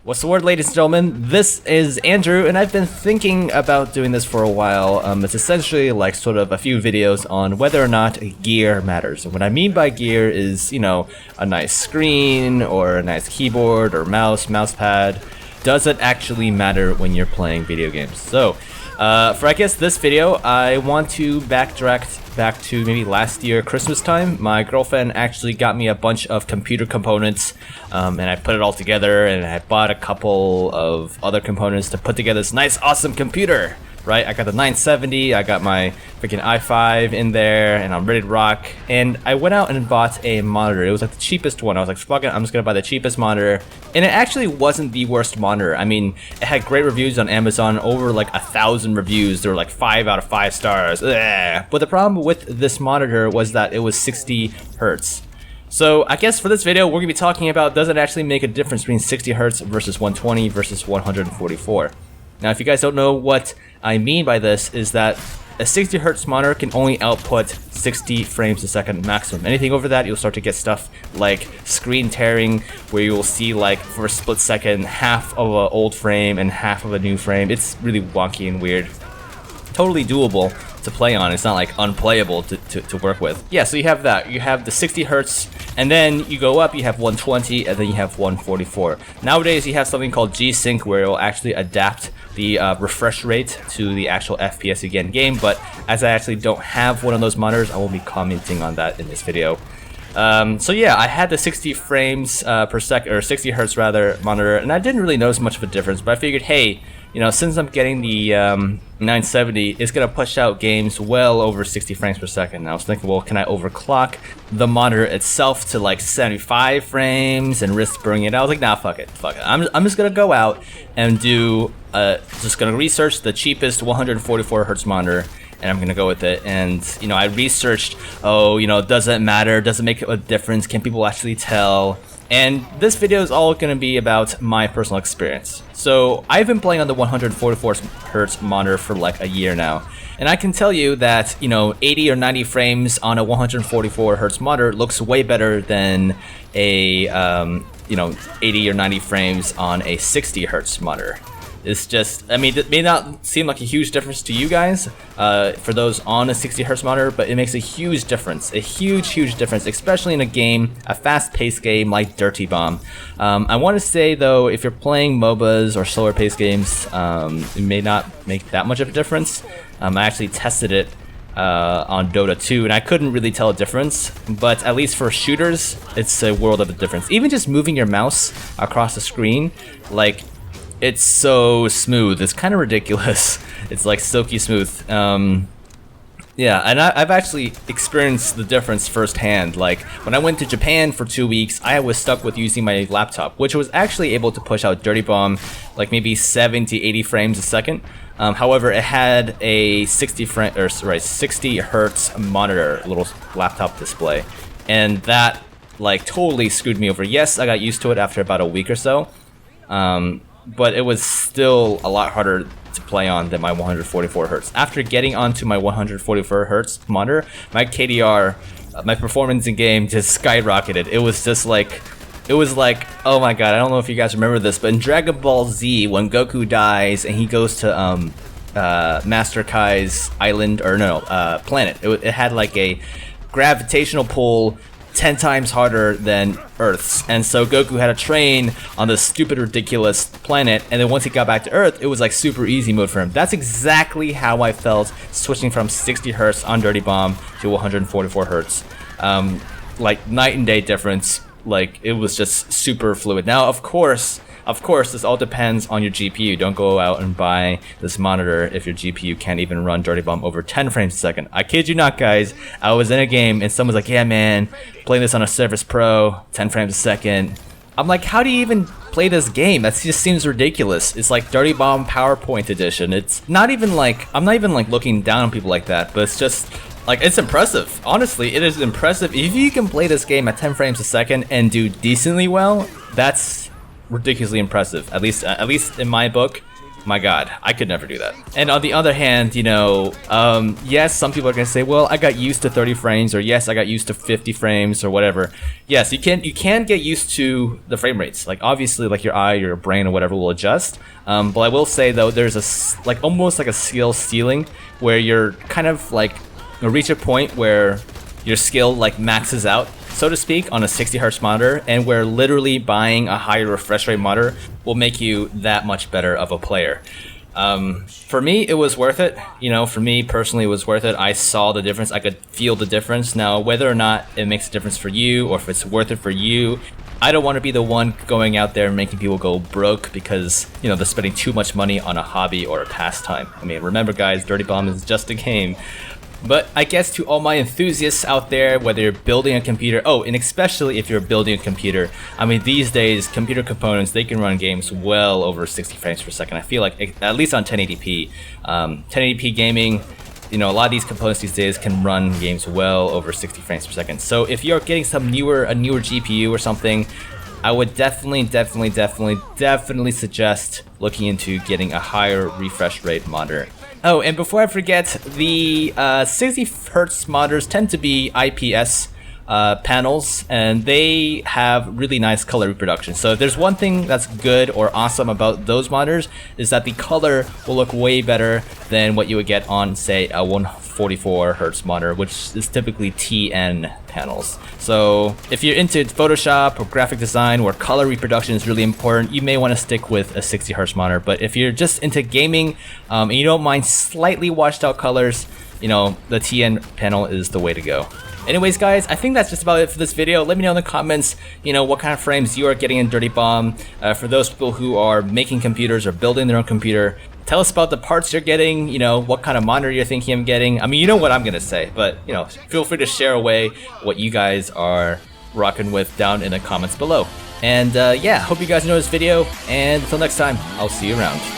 What's the word, ladies and gentlemen? This is Andrew, and I've been thinking about doing this for a while. It's essentially like sort of a few videos on whether or not gear matters. And what I mean by gear is, you know, a nice screen or a nice keyboard or mouse pad. Does it actually matter when you're playing video games? So, for I guess this video, I want to backtrack back to maybe last year Christmas time. My girlfriend actually got me a bunch of computer components, and I put it all together, and I bought a couple of other components to put together this nice awesome computer. Right, I got the 970, I got my freaking i5 in there, and I'm ready to rock. And I went out and bought a monitor. It was like the cheapest one. I was like, fuck it, I'm just gonna buy the cheapest monitor. And it actually wasn't the worst monitor. I mean, it had great reviews on Amazon, over like 1,000 reviews. There were like 5 out of 5 stars. Ugh. But the problem with this monitor was that it was 60 hertz. So I guess for this video, we're gonna be talking about, does it actually make a difference between 60 hertz versus 120 versus 144? Now, if you guys don't know what I mean by this, is that a 60 hertz monitor can only output 60 frames a second maximum. Anything over that, you'll start to get stuff like screen tearing, where you'll see like for a split second half of an old frame and half of a new frame. It's really wonky and weird. Totally doable to play on. It's not like unplayable to work with. Yeah, so you have that. You have the 60 hertz, and then you go up, you have 120, and then you have 144. Nowadays, you have something called G-Sync, where it will actually adapt the refresh rate to the actual FPS you get in game, but as I actually don't have one of those monitors, I won't be commenting on that in this video. So yeah, I had the 60 frames per second, or 60 hertz rather, monitor, and I didn't really notice much of a difference, but I figured, hey, you know, since I'm getting the 970, it's gonna push out games well over 60 frames per second. And I was thinking, well, can I overclock the monitor itself to like 75 frames and risk burning it out? I was like, nah, fuck it. I'm just gonna go out and do, just gonna research the cheapest 144 hertz monitor, and I'm gonna go with it. And you know, I researched, oh, you know, does it matter? Does it make a difference? Can people actually tell? And this video is all going to be about my personal experience. So I've been playing on the 144 hertz monitor for like a year now, and I can tell you that, you know, 80 or 90 frames on a 144 hertz monitor looks way better than a you know, 80 or 90 frames on a 60 hertz monitor. It's just, I mean, it may not seem like a huge difference to you guys, for those on a 60 hertz monitor, but it makes a huge difference, huge difference, especially in a game, a fast-paced game like Dirty Bomb. I want to say though, if you're playing MOBAs or slower-paced games, it may not make that much of a difference. I actually tested it on Dota 2, and I couldn't really tell a difference, but at least for shooters, it's a world of a difference. Even just moving your mouse across the screen, like, it's so smooth. It's kind of ridiculous. It's like silky smooth. Yeah, and I've actually experienced the difference firsthand. Like, when I went to Japan for 2 weeks, I was stuck with using my laptop, which was actually able to push out Dirty Bomb like maybe 70, 80 frames a second. However, it had a 60 hertz monitor, little laptop display, and that like totally screwed me over. Yes, I got used to it after about a week or so. But it was still a lot harder to play on than my 144 hertz. After getting onto my 144 hertz monitor, my KDR, my performance in game just skyrocketed. It was just like, oh my god, I don't know if you guys remember this, but in Dragon Ball Z, when Goku dies and he goes to Master Kai's island, or no, planet, it had like a gravitational pull 10 times harder than Earth's, and so Goku had to train on this stupid, ridiculous planet, and then once he got back to Earth, it was like super easy mode for him. That's exactly how I felt switching from 60 hertz on Dirty Bomb to 144 hertz. Like night and day difference. Like, it was just super fluid. Now, of course, this all depends on your GPU. Don't go out and buy this monitor if your GPU can't even run Dirty Bomb over 10 frames a second. I kid you not, guys. I was in a game and someone's like, yeah, man, playing this on a Surface Pro, 10 frames a second. I'm like, how do you even play this game? That just seems ridiculous. It's like Dirty Bomb PowerPoint edition. It's not even like, I'm not even like looking down on people like that, but it's just, like, it's impressive. Honestly, it is impressive. If you can play this game at 10 frames a second and do decently well, that's ridiculously impressive. At least in my book, my god, I could never do that. And on the other hand, you know, yes, some people are gonna say, well, I got used to 30 frames, or yes, I got used to 50 frames, or whatever. Yes, you can get used to the frame rates. Like obviously, like your eye, your brain, or whatever will adjust. But I will say though, there's like almost like a skill ceiling where you're kind of like reach a point where your skill like maxes out, so to speak, on a 60 Hz monitor, and where literally buying a higher refresh rate monitor will make you that much better of a player. For me, it was worth it. You know, for me personally, it was worth it. I saw the difference. I could feel the difference. Now, whether or not it makes a difference for you, or if it's worth it for you, I don't want to be the one going out there and making people go broke because, you know, they're spending too much money on a hobby or a pastime. I mean, remember guys, Dirty Bomb is just a game. But I guess to all my enthusiasts out there, whether you're building a computer, oh, and especially if you're building a computer, I mean, these days, computer components, they can run games well over 60 frames per second. I feel like, at least on 1080p. 1080p gaming, you know, a lot of these components these days can run games well over 60 frames per second. So if you're getting a newer GPU or something, I would definitely suggest looking into getting a higher refresh rate monitor. Oh, and before I forget, the 60 Hz monitors tend to be IPS panels, and they have really nice color reproduction. So if there's one thing that's good or awesome about those monitors, is that the color will look way better than what you would get on, say, a 144 Hz monitor, which is typically TN panels. So if you're into Photoshop or graphic design where color reproduction is really important, you may want to stick with a 60 Hz monitor. But if you're just into gaming and you don't mind slightly washed out colors, you know, the TN panel is the way to go. Anyways guys, I think that's just about it for this video. Let me know in the comments, you know, what kind of frames you are getting in Dirty Bomb. For those people who are making computers or building their own computer, tell us about the parts you're getting, you know, what kind of monitor you're thinking of getting. I mean, you know what I'm gonna say, but, you know, feel free to share away what you guys are rocking with down in the comments below. And yeah, hope you guys enjoyed this video, and until next time, I'll see you around.